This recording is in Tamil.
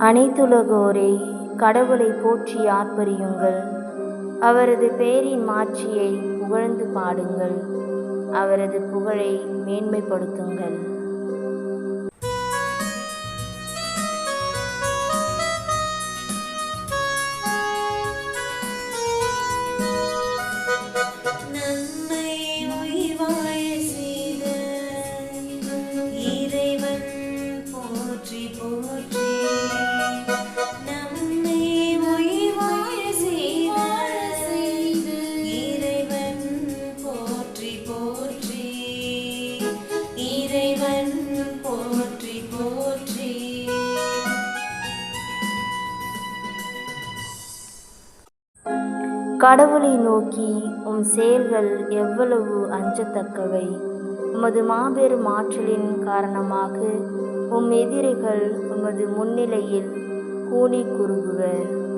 அனைத்துலகோரே, கடவுளை போற்றி ஆர்ப்பரியுங்கள். அவரது பெயரின் மாட்சியை புகழ்ந்து பாடுங்கள். அவரது புகழை மேன்மைப்படுத்துங்கள். கடவுளை நோக்கி, உம் செயல்கள் எவ்வளவு அஞ்சத்தக்கவை! உமது மாபெரும் ஆற்றலின் காரணமாக உம் எதிரிகள் உமது முன்னிலையில் கூனி குறுகுவர்.